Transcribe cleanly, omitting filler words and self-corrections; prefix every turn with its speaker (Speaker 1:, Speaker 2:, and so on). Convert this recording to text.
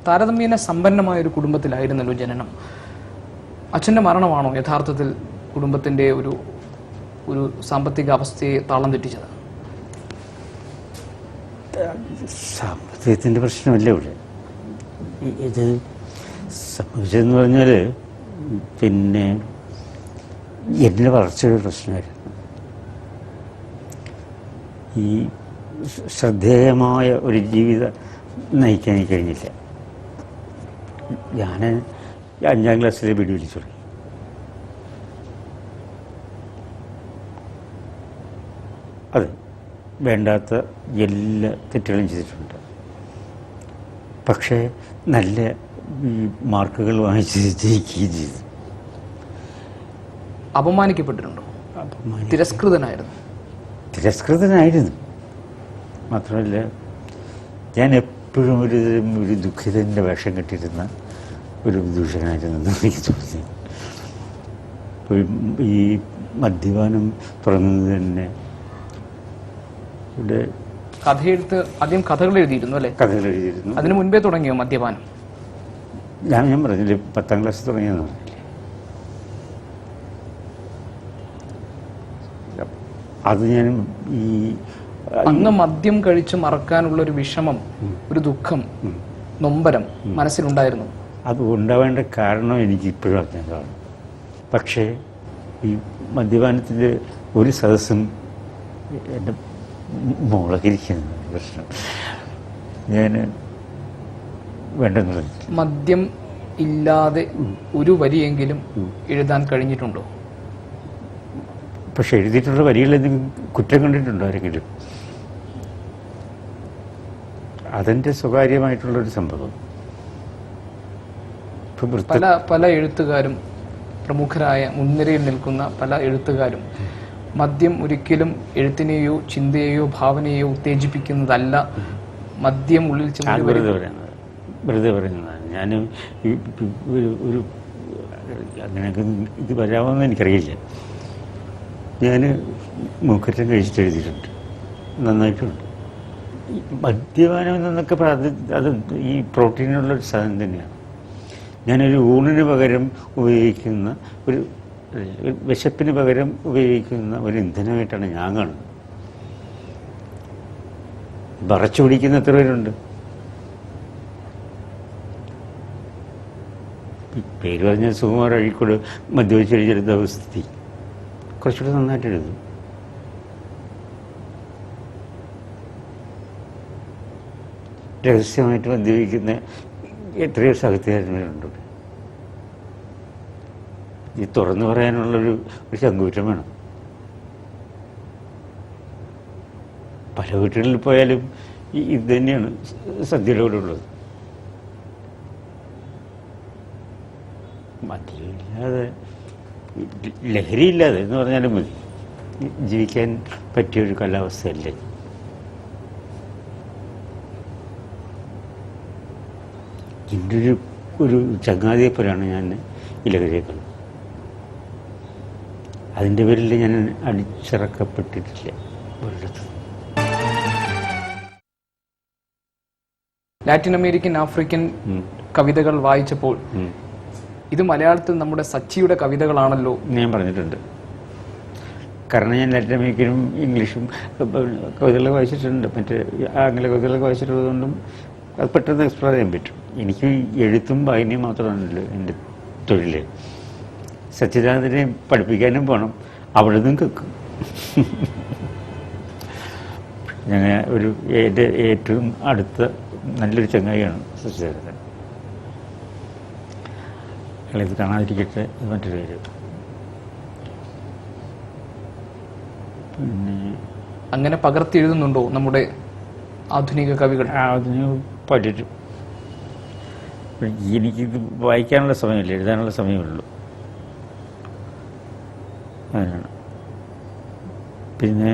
Speaker 1: താരതമ്യേന സമ്പന്നമായ ഒരു കുടുംബത്തിലായിരുന്നല്ലോ ജനനം. അച്ഛൻ്റെ മരണമാണോ യഥാർത്ഥത്തിൽ കുടുംബത്തിൻ്റെ ഒരു സാമ്പത്തിക അവസ്ഥയെ താളം തെറ്റിച്ചത്?
Speaker 2: സാമ്പത്തികത്തിൻ്റെ പ്രശ്നമല്ല ഇവിടെ. ഇത് സംഭവിച്ചതെന്ന് പറഞ്ഞാൽ പിന്നെ എൻ്റെ വളർച്ചയുടെ പ്രശ്നമായിരുന്നു. ഈ ശ്രദ്ധേയമായ ഒരു ജീവിതം നയിക്കാൻ കഴിഞ്ഞില്ല. ഞാൻ 5ാം ക്ലാസ്സിലെ വെടി വലിച്ചു തുടങ്ങി. അതെ, വേണ്ടാത്ത എല്ലാ തെറ്റുകളും ചെയ്തിട്ടുണ്ട്. പക്ഷേ നല്ല മാർക്കുകൾ വാങ്ങിച്ച് ജയിക്കുകയും ചെയ്തു.
Speaker 1: അപമാനിക്കപ്പെട്ടിട്ടുണ്ടോ?
Speaker 2: തിരസ്കൃതനായിരുന്നു. മാത്രമല്ല, ഞാൻ എപ്പോഴും ഒരു ദുഃഖിതൻ്റെ വേഷം കെട്ടിയിരുന്ന ഒരു വിദൂഷകനായിരുന്നു എനിക്ക് തോന്നി. ഈ മദ്യപാനം തുടങ്ങുന്നത് തന്നെ ഇവിടെ
Speaker 1: ആദ്യം കഥകൾ എഴുതിയിരുന്നു അല്ലേ?
Speaker 2: കഥകൾ എഴുതിയിരുന്നു.
Speaker 1: അതിനു മുൻപേ തുടങ്ങിയോ മദ്യപാനം?
Speaker 2: ഞാൻ പറഞ്ഞില്ലേ 10ാം ക്ലാസ് തുടങ്ങിയെന്ന് പറഞ്ഞില്ലേ. അത് ഞാൻ
Speaker 1: അന്ന് മദ്യം കഴിച്ച് മറക്കാനുള്ള ഒരു വിഷമം, ഒരു ദുഃഖം, നൊമ്പരം മനസ്സിലുണ്ടായിരുന്നു.
Speaker 2: അത് ഉണ്ടാവേണ്ട കാരണം എനിക്ക് ഇപ്പോഴും അറിഞ്ഞതാണ്. പക്ഷേ ഈ മദ്യപാനത്തിൻ്റെ ഒരു സദസ്സും എൻ്റെ മുളകിരിക്കുന്ന പ്രശ്നം ഞാൻ വേണ്ടെന്ന് പറഞ്ഞു.
Speaker 1: മദ്യം ഇല്ലാതെ ഒരു വരിയെങ്കിലും എഴുതാൻ കഴിഞ്ഞിട്ടുണ്ടോ?
Speaker 2: പക്ഷെ എഴുതിയിട്ടുള്ള വരികൾ എന്തെങ്കിലും കുറ്റം കണ്ടിട്ടുണ്ടോ ആരെങ്കിലും? അതെൻ്റെ സ്വകാര്യമായിട്ടുള്ളൊരു സംഭവം.
Speaker 1: പല എഴുത്തുകാരും, പ്രമുഖരായ മുൻനിരയിൽ നിൽക്കുന്ന പല എഴുത്തുകാരും മദ്യം ഒരിക്കലും എഴുത്തിനെയോ ചിന്തയെയോ ഭാവനയെയോ ഉത്തേജിപ്പിക്കുന്നതല്ല, മദ്യം ഉള്ളിൽ
Speaker 2: വെറുതെ പറയുന്നതാണ്. ഞാൻ ഒരു അങ്ങനെയൊക്കെ ഇത് വരാമെന്ന് എനിക്കറിയില്ല. ഞാൻ മൂക്കറ്റം കഴിച്ചിട്ട് എഴുതിയിട്ടുണ്ട്, നന്നായിട്ടുണ്ട്. മദ്യപാനം എന്നൊക്കെ അത് ഈ പ്രോട്ടീനുള്ളൊരു സാധനം തന്നെയാണ്. ഞാനൊരു ഊണിന് പകരം ഉപയോഗിക്കുന്ന ഒരു വിശപ്പിന് പകരം ഉപയോഗിക്കുന്ന ഒരു ഇന്ധനമായിട്ടാണ് ഞാൻ കാണുന്നത്. വറച്ചു പിടിക്കുന്ന എത്ര പേരുണ്ട്? പേര് പറഞ്ഞ സുകുമാർ അഴീക്കോട് മദ്യപിച്ച് എഴുതിയെടുത്ത അവസ്ഥിതി കുറച്ചുകൂടെ നന്നായിട്ട് എഴുതും. രഹസ്യമായിട്ട് മദ്യപിക്കുന്ന എത്രയോ സാഹിത്യകാരന്മാരുണ്ട്. ഈ തുറന്നു പറയാനുള്ളൊരു ചങ്കൂറ്റം വേണം. പല വീട്ടുകളിൽ പോയാലും ഇത് തന്നെയാണ് സദ്യയുടെ കൂടെ ഉള്ളത്. മദ്യമില്ലാതെ, ലഹരിയില്ലാതെ എന്ന് പറഞ്ഞാലും മതി, ജീവിക്കാൻ പറ്റിയൊരു കാലാവസ്ഥയല്ലേ. എൻ്റെ ഒരു ചങ്ങാതിയെപ്പോലാണ് ഞാൻ ഈ ലഹരിയെ കണ്ടത്. അതിൻ്റെ പേരിൽ ഞാൻ അടിച്ചിറക്കപ്പെട്ടിട്ടില്ല ഒരിടത്ത്.
Speaker 1: ലാറ്റിൻ അമേരിക്കൻ, ആഫ്രിക്കൻ കവിതകൾ വായിച്ചപ്പോൾ ഇത് മലയാളത്തിൽ നമ്മുടെ സച്ചിയുടെ കവിതകളാണല്ലോ
Speaker 2: ഞാൻ പറഞ്ഞിട്ടുണ്ട്. കാരണം ഞാൻ ലാറ്റിൻ അമേരിക്കനും ഇംഗ്ലീഷും കവിതകളൊക്കെ വായിച്ചിട്ടുണ്ട്. മറ്റേ ആംഗ്ല കവിതകളൊക്കെ വായിച്ചിട്ടുള്ളതുകൊണ്ടും അത് പെട്ടെന്ന് എക്സ്പ്ലോർ ചെയ്യാൻ പറ്റും. എനിക്ക് എഴുത്തും വായനയും മാത്രമാണല്ലോ എൻ്റെ തൊഴിൽ. സച്ചിദാനന്ദനെ പഠിപ്പിക്കാനും പോകണം, അവിടെ നിന്നും കേൾക്കും. ഞാൻ എൻ്റെ ഏറ്റവും അടുത്ത നല്ലൊരു ചങ്ങായിയാണ് സച്ചിദാനന്ദൻ. അയാളിത് കാണാതിരിക്കട്ടെ, ഇത് മറ്റൊരു കാര്യം. പിന്നെ
Speaker 1: അങ്ങനെ പകർത്തി എഴുതുന്നുണ്ടോ നമ്മുടെ ആധുനിക കവികൾ?
Speaker 2: ആധുനിക പലരും. എനിക്കിത് വായിക്കാനുള്ള സമയമില്ല, എഴുതാനുള്ള സമയമുള്ളൂ. അതിനാണ്. പിന്നെ